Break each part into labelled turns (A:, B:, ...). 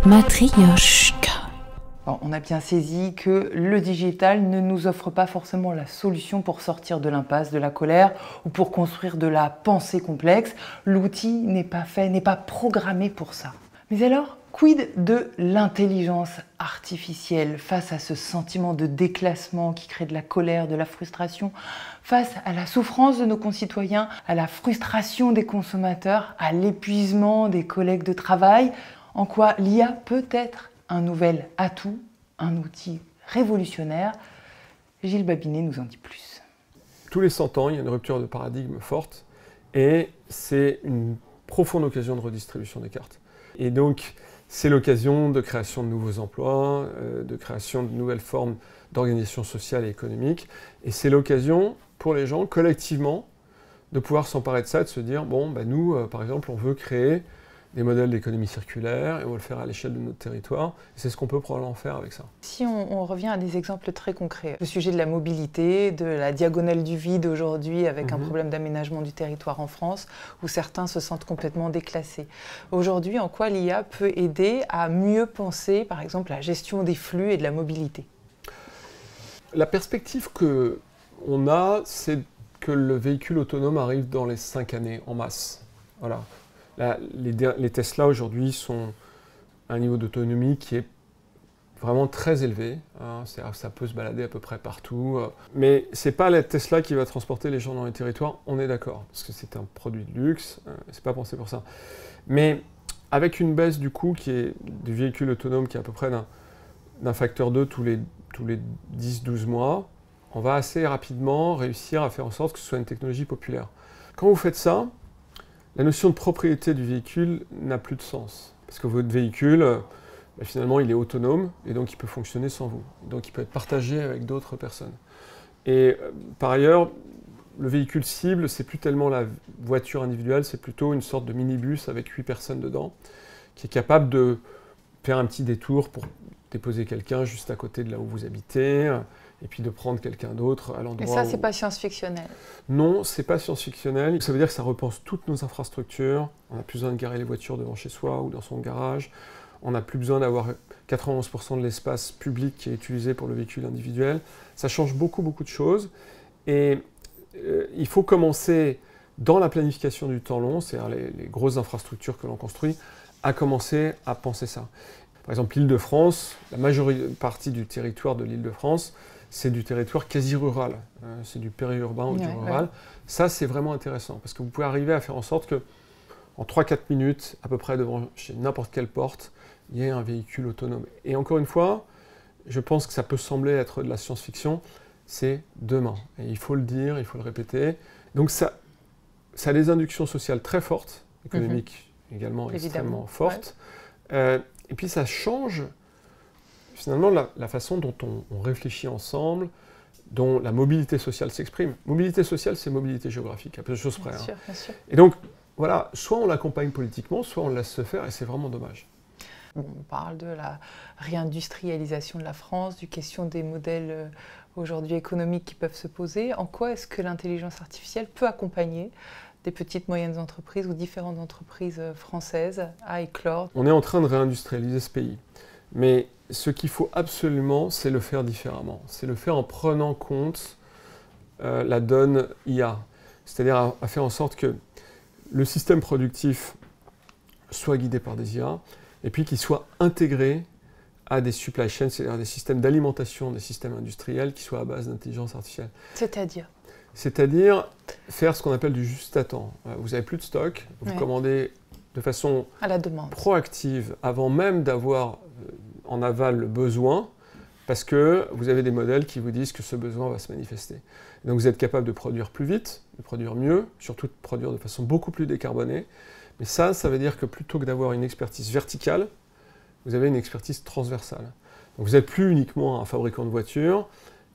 A: Matryoshka.
B: Bon, on a bien saisi que le digital ne nous offre pas forcément la solution pour sortir de l'impasse, de la colère ou pour construire de la pensée complexe. L'outil n'est pas fait, n'est pas programmé pour ça. Mais alors, quid de l'intelligence artificielle face à ce sentiment de déclassement qui crée de la colère, de la frustration, face à la souffrance de nos concitoyens, à la frustration des consommateurs, à l'épuisement des collègues de travail? En quoi l'IA peut être un nouvel atout, un outil révolutionnaire? Gilles Babinet nous en dit plus.
C: Tous les 100 ans, il y a une rupture de paradigme forte et c'est une profonde occasion de redistribution des cartes. Et donc, c'est l'occasion de création de nouveaux emplois, de création de nouvelles formes d'organisation sociale et économique. Et c'est l'occasion pour les gens, collectivement, de pouvoir s'emparer de ça, de se dire, bon, bah nous, par exemple, on veut créer des modèles d'économie circulaire et on va le faire à l'échelle de notre territoire. C'est ce qu'on peut probablement faire avec ça.
B: Si on revient à des exemples très concrets, le sujet de la mobilité, de la diagonale du vide aujourd'hui avec un problème d'aménagement du territoire en France où certains se sentent complètement déclassés. Aujourd'hui, en quoi l'IA peut aider à mieux penser, par exemple, la gestion des flux et de la mobilité?
C: La perspective qu'on a, c'est que le véhicule autonome arrive dans les 5 années en masse. Voilà. Les Tesla aujourd'hui sont à un niveau d'autonomie qui est vraiment très élevé. Hein, ça peut se balader à peu près partout. Mais ce n'est pas la Tesla qui va transporter les gens dans les territoires, on est d'accord. Parce que c'est un produit de luxe, c'est pas pensé pour ça. Mais avec une baisse du coût du véhicule autonome qui est à peu près d'un facteur 2 tous les 10-12 mois, on va assez rapidement réussir à faire en sorte que ce soit une technologie populaire. Quand vous faites ça, la notion de propriété du véhicule n'a plus de sens. Parce que votre véhicule, finalement, il est autonome et donc il peut fonctionner sans vous. Donc il peut être partagé avec d'autres personnes. Et par ailleurs, le véhicule cible, c'est plus tellement la voiture individuelle, c'est plutôt une sorte de minibus avec 8 personnes dedans, qui est capable de faire un petit détour pour déposer quelqu'un juste à côté de là où vous habitez, et puis de prendre quelqu'un d'autre à l'endroit.
B: Et ça, c'est pas science-fictionnel?
C: Non, c'est pas science-fictionnel. Ça veut dire que ça repense toutes nos infrastructures. On n'a plus besoin de garer les voitures devant chez soi ou dans son garage. On n'a plus besoin d'avoir 91% de l'espace public qui est utilisé pour le véhicule individuel. Ça change beaucoup, beaucoup de choses. Et il faut commencer, dans la planification du temps long, c'est-à-dire les grosses infrastructures que l'on construit, à commencer à penser ça. Par exemple, l'Île-de-France, la majorité partie du territoire de l'Île-de-France, c'est du territoire quasi rural, c'est du périurbain ou du rural. Ouais. Ça, c'est vraiment intéressant, parce que vous pouvez arriver à faire en sorte que, en 3-4 minutes, à peu près devant chez n'importe quelle porte, il y ait un véhicule autonome. Et encore une fois, je pense que ça peut sembler être de la science-fiction, c'est demain. Et il faut le dire, il faut le répéter. Donc ça a des inductions sociales très fortes, économiques également extrêmement fortes. Ouais. Et puis ça change finalement la façon dont on réfléchit ensemble, dont la mobilité sociale s'exprime. Mobilité sociale, c'est mobilité géographique, à peu de choses près.
B: Bien sûr.
C: Et donc, voilà, soit on l'accompagne politiquement, soit on le laisse se faire, et c'est vraiment dommage.
B: On parle de la réindustrialisation de la France, du question des modèles aujourd'hui économiques qui peuvent se poser. En quoi est-ce que l'intelligence artificielle peut accompagner des petites, moyennes entreprises ou différentes entreprises françaises à éclore?
C: On est en train de réindustrialiser ce pays. Mais ce qu'il faut absolument, c'est le faire différemment. C'est le faire en prenant compte la donne IA. C'est-à-dire à faire en sorte que le système productif soit guidé par des IA et puis qu'il soit intégré à des supply chains, c'est-à-dire des systèmes d'alimentation, des systèmes industriels qui soient à base d'intelligence artificielle. C'est-à-dire faire ce qu'on appelle du juste à temps. Vous n'avez plus de stock, vous commandez de façon
B: à la demande,
C: proactive, avant même d'avoir en aval le besoin, parce que vous avez des modèles qui vous disent que ce besoin va se manifester. Et donc vous êtes capable de produire plus vite, de produire mieux, surtout de produire de façon beaucoup plus décarbonée. Mais ça veut dire que plutôt que d'avoir une expertise verticale, vous avez une expertise transversale. Donc vous n'êtes plus uniquement un fabricant de voitures,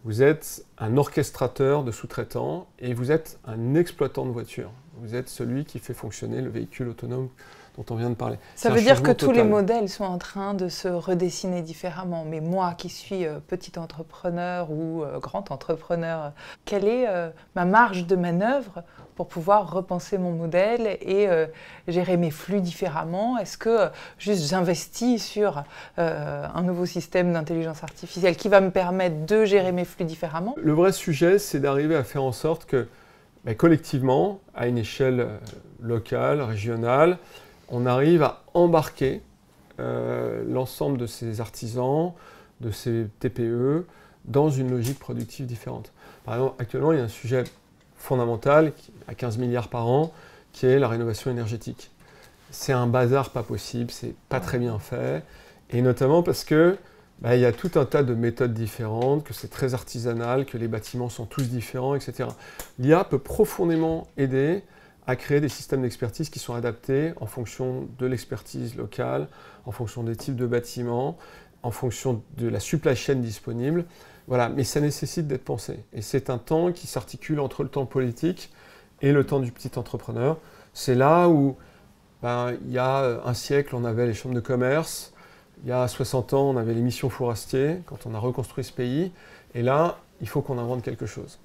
C: vous êtes un orchestrateur de sous-traitants et vous êtes un exploitant de voitures. Vous êtes celui qui fait fonctionner le véhicule autonome dont on vient de parler.
B: Ça veut dire que tous les modèles sont en train de se redessiner différemment. Mais moi qui suis petit entrepreneur ou grand entrepreneur, quelle est ma marge de manœuvre pour pouvoir repenser mon modèle et gérer mes flux différemment? Est-ce que juste j'investis sur un nouveau système d'intelligence artificielle qui va me permettre de gérer mes flux différemment?
C: Le vrai sujet, c'est d'arriver à faire en sorte que collectivement, à une échelle locale, régionale, on arrive à embarquer l'ensemble de ces artisans, de ces TPE, dans une logique productive différente. Par exemple, actuellement, il y a un sujet fondamental, à 15 milliards par an, qui est la rénovation énergétique. C'est un bazar pas possible, c'est pas très bien fait, et notamment parce que il y a tout un tas de méthodes différentes, que c'est très artisanal, que les bâtiments sont tous différents, etc. L'IA peut profondément aider à créer des systèmes d'expertise qui sont adaptés en fonction de l'expertise locale, en fonction des types de bâtiments, en fonction de la supply chain disponible. Voilà, mais ça nécessite d'être pensé. Et c'est un temps qui s'articule entre le temps politique et le temps du petit entrepreneur. C'est là où, il y a un siècle, on avait les chambres de commerce. Il y a 60 ans, on avait les missions Fourastier, quand on a reconstruit ce pays. Et là, il faut qu'on invente quelque chose.